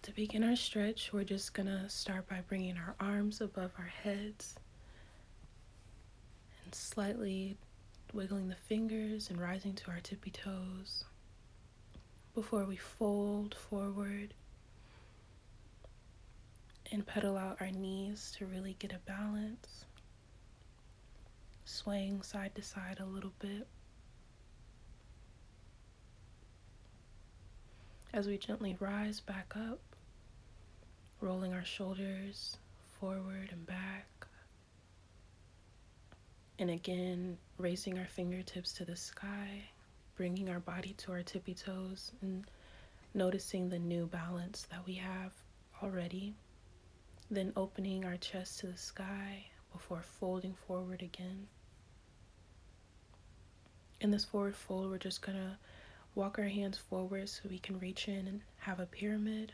To begin our stretch, we're just gonna start by bringing our arms above our heads and slightly wiggling the fingers and rising to our tippy toes before we fold forward and pedal out our knees to really get a balance, swaying side to side a little bit as we gently rise back up, rolling our shoulders forward and back, and again raising our fingertips to the sky, bringing our body to our tippy toes and noticing the new balance that we have already. Then opening our chest to the sky before folding forward again. In this forward fold, we're just gonna walk our hands forward so we can reach in and have a pyramid,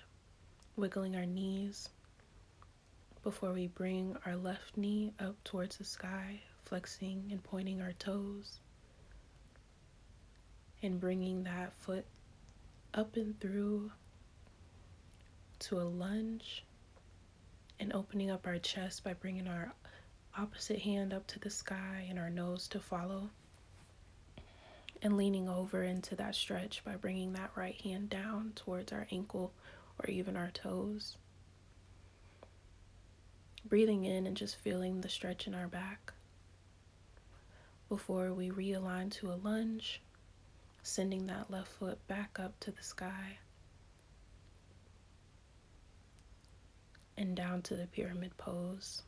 wiggling our knees before we bring our left knee up towards the sky, flexing and pointing our toes, and bringing that foot up and through to a lunge, and opening up our chest by bringing our opposite hand up to the sky and our nose to follow, and leaning over into that stretch by bringing that right hand down towards our ankle or even our toes. Breathing in and just feeling the stretch in our back before we realign to a lunge, sending that left foot back up to the sky and down to the pyramid pose.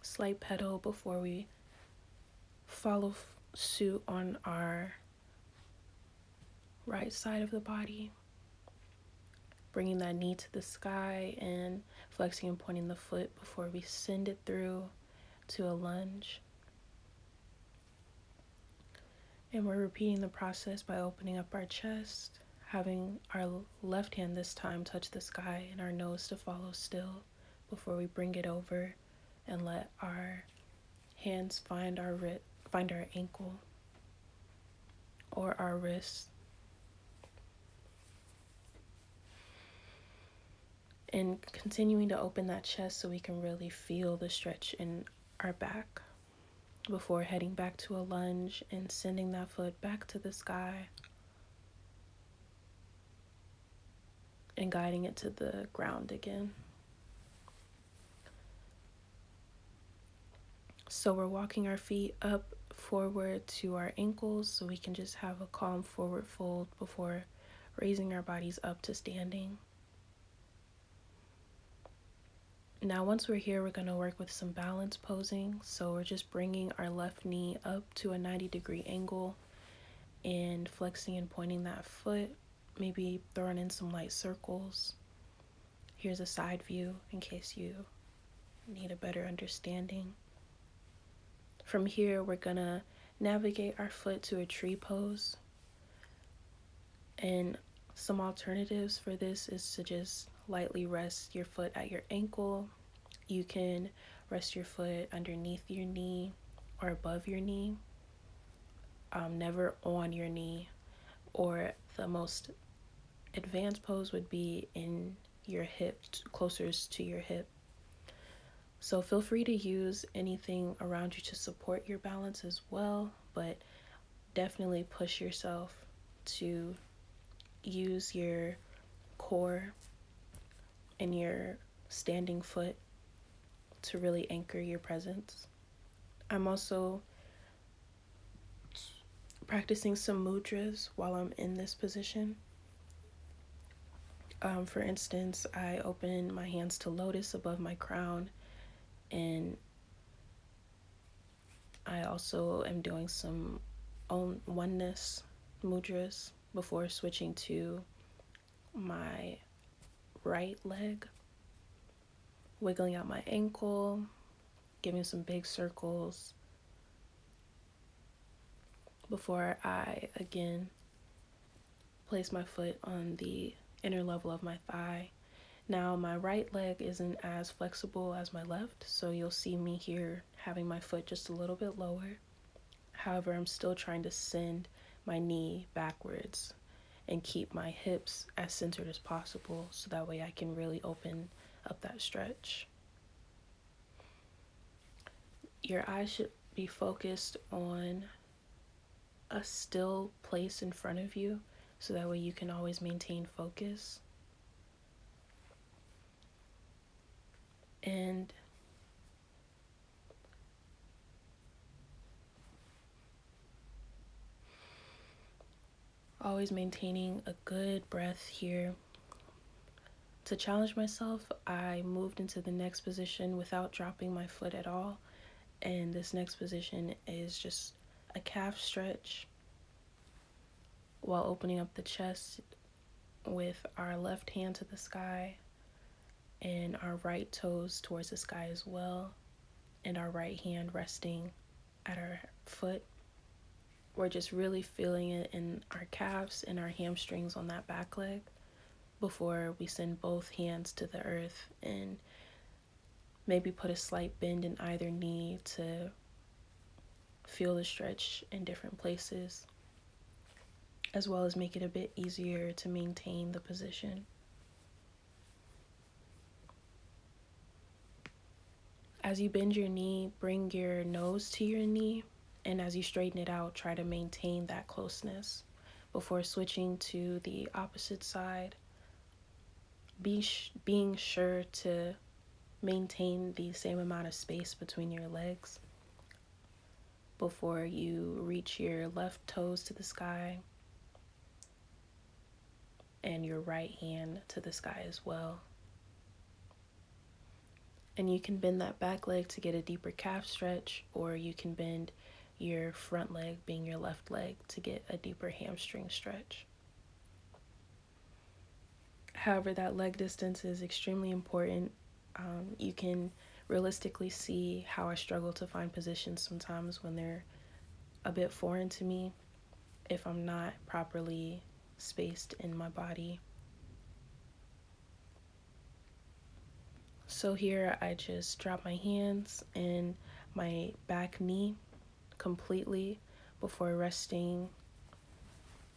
Slight pedal before we follow suit on our right side of the body, bringing that knee to the sky and flexing and pointing the foot before we send it through to a lunge. And we're repeating the process by opening up our chest, having our left hand this time touch the sky and our nose to follow still before we bring it over and let our hands find our ankle or our wrist. And continuing to open that chest so we can really feel the stretch in our back before heading back to a lunge and sending that foot back to the sky and guiding it to the ground again. So we're walking our feet up forward to our ankles so we can just have a calm forward fold before raising our bodies up to standing. Now, once we're here, we're going to work with some balance posing. So we're just bringing our left knee up to a 90-degree angle and flexing and pointing that foot, maybe throwing in some light circles. Here's a side view in case you need a better understanding. From here, we're going to navigate our foot to a tree pose. And some alternatives for this is to just lightly rest your foot at your ankle. You can rest your foot underneath your knee or above your knee, never on your knee. Or the most advanced pose would be in your hip, closest to your hip. So feel free to use anything around you to support your balance as well, but definitely push yourself to use your core and your standing foot to really anchor your presence. I'm also practicing some mudras while I'm in this position. For instance, I open my hands to lotus above my crown, and I also am doing some oneness mudras before switching to my right leg, wiggling out my ankle, giving some big circles before I again place my foot on the inner level of my thigh. Now my right leg isn't as flexible as my left, so you'll see me here having my foot just a little bit lower. However, I'm still trying to send my knee backwards and keep my hips as centered as possible so that way I can really open up that stretch. Your eyes should be focused on a still place in front of you so that way you can always maintain focus. And always maintaining a good breath here. To challenge myself, I moved into the next position without dropping my foot at all. And this next position is just a calf stretch while opening up the chest with our left hand to the sky and our right toes towards the sky as well, and our right hand resting at our foot. We're just really feeling it in our calves and our hamstrings on that back leg before we send both hands to the earth and maybe put a slight bend in either knee to feel the stretch in different places, as well as make it a bit easier to maintain the position. As you bend your knee, bring your nose to your knee, and as you straighten it out, try to maintain that closeness. Before switching to the opposite side, being sure to maintain the same amount of space between your legs before you reach your left toes to the sky and your right hand to the sky as well. And you can bend that back leg to get a deeper calf stretch, or you can bend your front leg, being your left leg, to get a deeper hamstring stretch. However, that leg distance is extremely important. You can realistically see how I struggle to find positions sometimes when they're a bit foreign to me if I'm not properly spaced in my body. So here I just drop my hands and my back knee completely before resting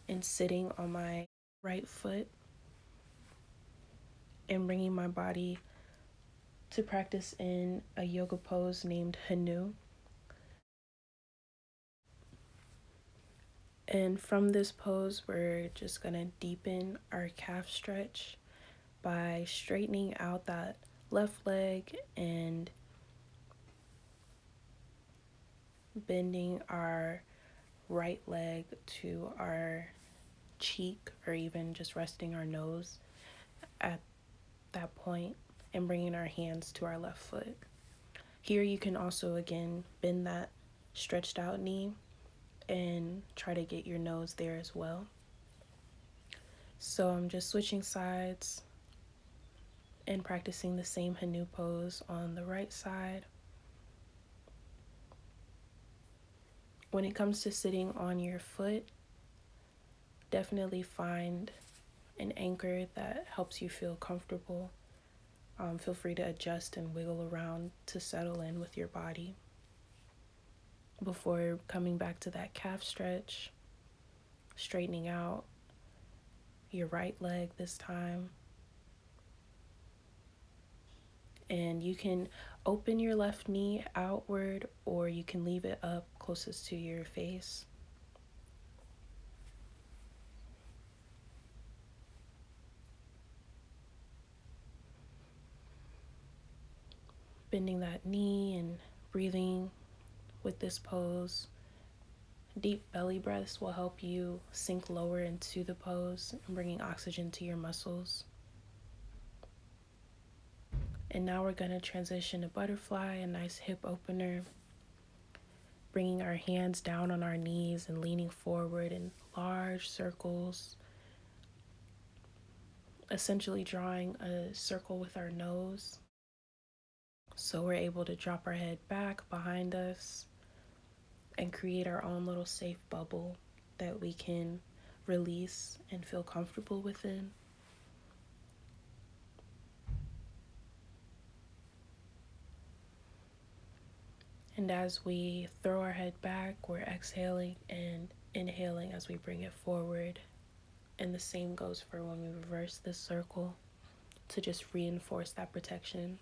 and sitting on my right foot and bringing my body to practice in a yoga pose named Hanu. And from this pose, we're just gonna deepen our calf stretch by straightening out that left leg and bending our right leg to our cheek, or even just resting our nose at that point and bringing our hands to our left foot. Here you can also again bend that stretched out knee and try to get your nose there as well. So I'm just switching sides and practicing the same Hanu pose on the right side. When it comes to sitting on your foot, definitely find an anchor that helps you feel comfortable. Feel free to adjust and wiggle around to settle in with your body before coming back to that calf stretch, straightening out your right leg this time. And you can open your left knee outward, or you can leave it up closest to your face. Bending that knee and breathing with this pose. Deep belly breaths will help you sink lower into the pose and bringing oxygen to your muscles. And now we're going to transition to butterfly, a nice hip opener. Bringing our hands down on our knees and leaning forward in large circles. Essentially drawing a circle with our nose. So we're able to drop our head back behind us and create our own little safe bubble that we can release and feel comfortable within. And as we throw our head back, we're exhaling and inhaling as we bring it forward. And the same goes for when we reverse this circle to just reinforce that protection.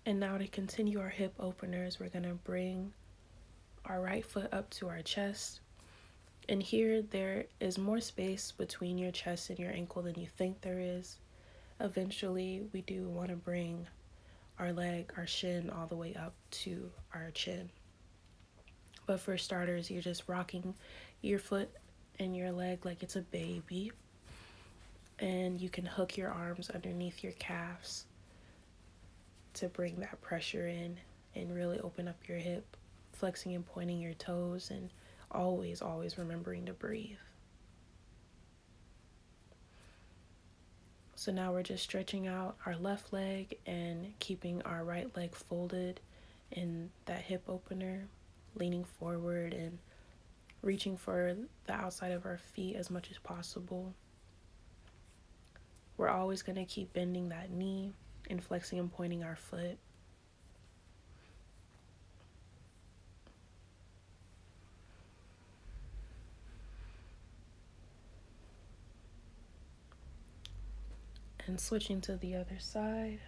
And now to continue our hip openers, we're going to bring our right foot up to our chest. And here there is more space between your chest and your ankle than you think there is. Eventually, we do want to bring our leg, our shin, all the way up to our chin. But for starters, you're just rocking your foot and your leg like it's a baby. And you can hook your arms underneath your calves to bring that pressure in and really open up your hip, flexing and pointing your toes, and always, always remembering to breathe. So now we're just stretching out our left leg and keeping our right leg folded in that hip opener, leaning forward and reaching for the outside of our feet as much as possible. We're always going to keep bending that knee and flexing and pointing our foot. And switching to the other side.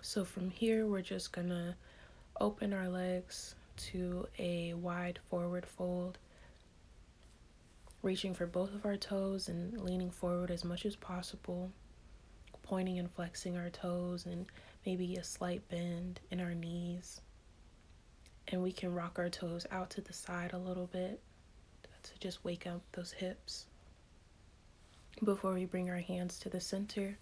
So from here, we're just going to open our legs to a wide forward fold, reaching for both of our toes and leaning forward as much as possible, pointing and flexing our toes and maybe a slight bend in our knees. And we can rock our toes out to the side a little bit to just wake up those hips before we bring our hands to the center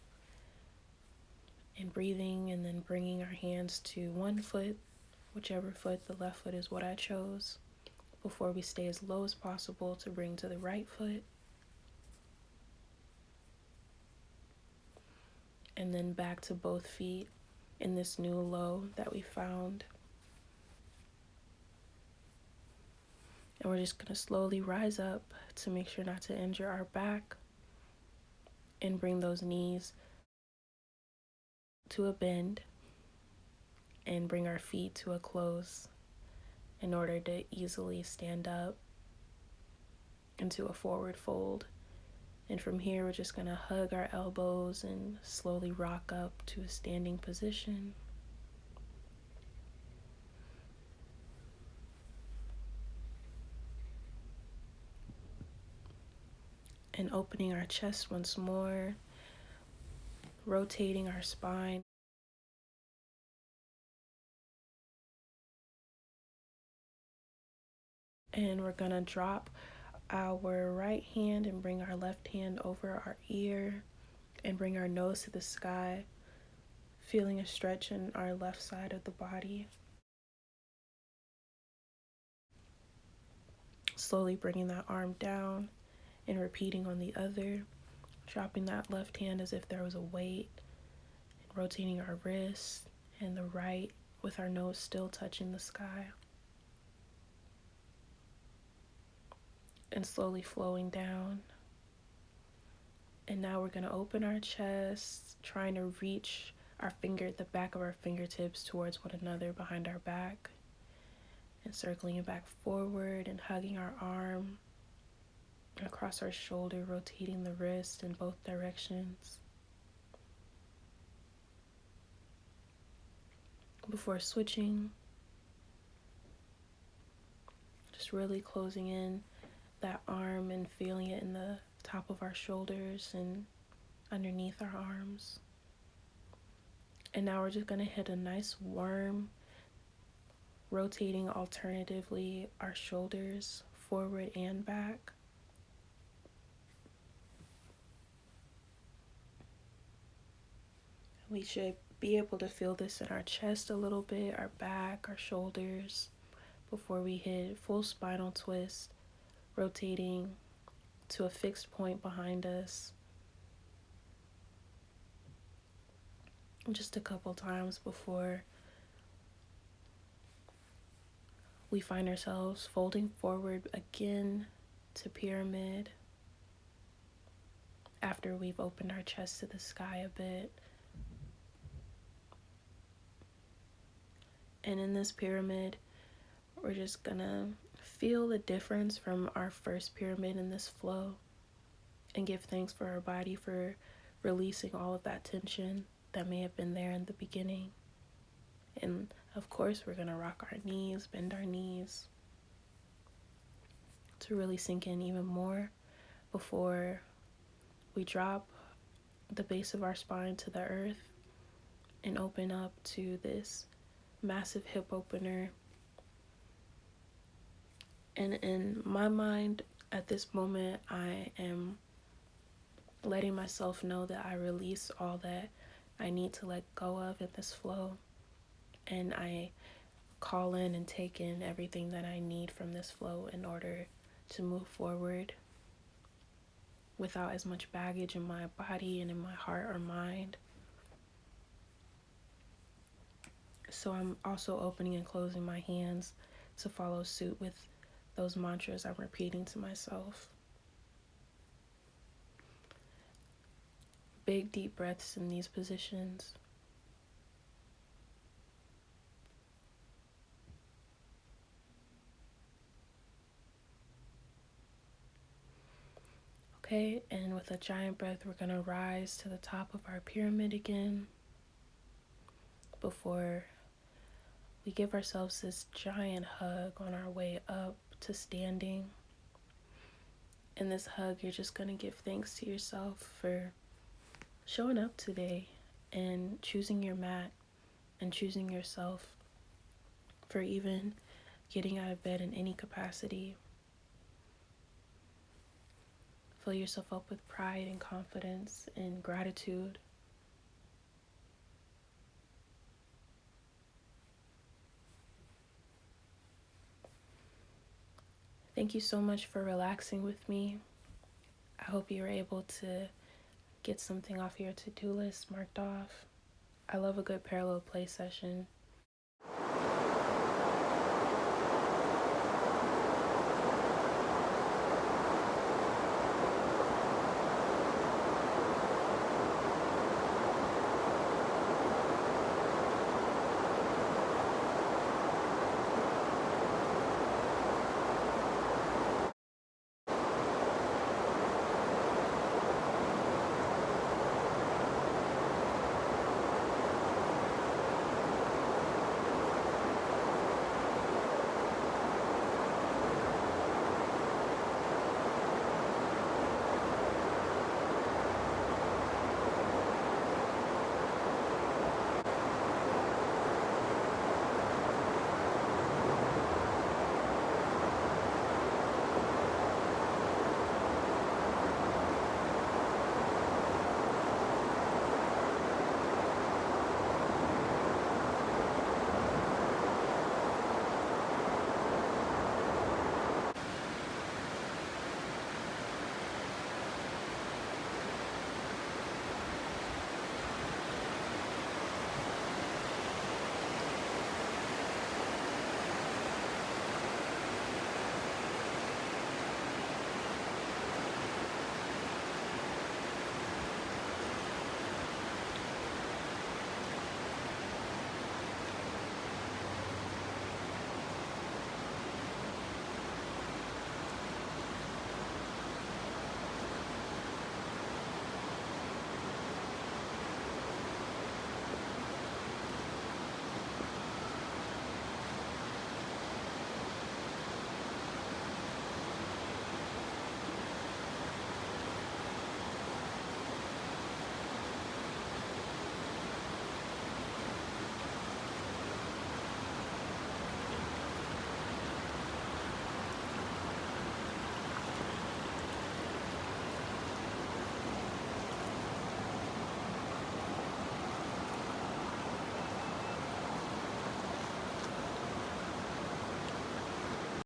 and breathing, and then bringing our hands to one foot, whichever foot. The left foot is what I chose, before we stay as low as possible to bring to the right foot, and then back to both feet in this new low that we found. And we're just going to slowly rise up to make sure not to injure our back and bring those knees to a bend and bring our feet to a close in order to easily stand up into a forward fold. And from here, we're just going to hug our elbows and slowly rock up to a standing position. And opening our chest once more, rotating our spine. And we're going to drop our right hand and bring our left hand over our ear and bring our nose to the sky, feeling a stretch in our left side of the body. Slowly bringing that arm down and repeating on the other, dropping that left hand as if there was a weight, rotating our wrist, and the right with our nose still touching the sky. And slowly flowing down. And now we're going to open our chest, trying to reach the back of our fingertips towards one another behind our back, and circling it back forward and hugging our arm across our shoulder, rotating the wrist in both directions. Before switching, just really closing in that arm and feeling it in the top of our shoulders and underneath our arms. And now we're just going to hit a nice worm, rotating alternatively our shoulders forward and back. We should be able to feel this in our chest a little bit, our back, our shoulders, before we hit full spinal twist, rotating to a fixed point behind us. just a couple times before we find ourselves folding forward again to pyramid after we've opened our chest to the sky a bit. And in this pyramid, we're just gonna feel the difference from our first pyramid in this flow and give thanks for our body for releasing all of that tension that may have been there in the beginning. And of course, we're gonna rock our knees, bend our knees to really sink in even more before we drop the base of our spine to the earth and open up to this massive hip opener. And in my mind, at this moment, I am letting myself know that I release all that I need to let go of in this flow. And I call in and take in everything that I need from this flow in order to move forward without as much baggage in my body and in my heart or mind. So I'm also opening and closing my hands to follow suit with those mantras I'm repeating to myself. Big deep breaths in these positions. Okay, and with a giant breath, we're going to rise to the top of our pyramid again before we give ourselves this giant hug on our way up to standing. In this hug, you're just going to give thanks to yourself for showing up today and choosing your mat and choosing yourself, for even getting out of bed in any capacity. Fill yourself up with pride and confidence and gratitude. Thank you so much for relaxing with me. I hope you were able to get something off your to-do list marked off. I love a good parallel play session.